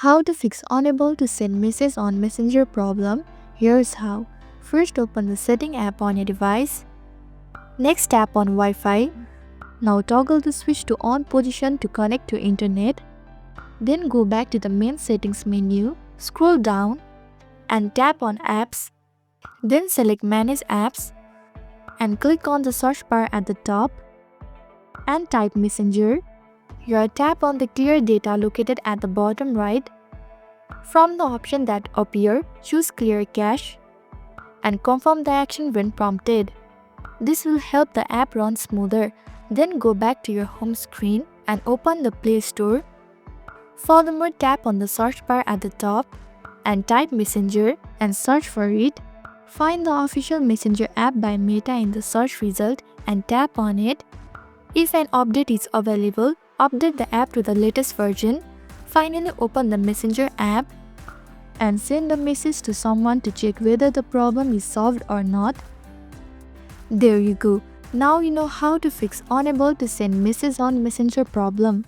How to fix unable to send message on Messenger problem? Here's how. First, open the setting app on your device. Next, tap on Wi-Fi. Now toggle the switch to on position to connect to internet. Then go back to the main settings menu, scroll down and tap on apps. Then select manage apps and click on the search bar at the top and type Messenger. Here tap on the clear data located at the bottom right. From the option that appear, choose clear cache and confirm the action when prompted. This will help the app run smoother. Then go back to your home screen and open the Play Store. Furthermore, tap on the search bar at the top and type Messenger and search for it. Find the official Messenger app by Meta in the search result and tap on it. If an update is available, update the app to the latest version. Finally, open the Messenger app and send a message to someone to check whether the problem is solved or not. There you go. Now you know how to fix unable to send message on Messenger problem.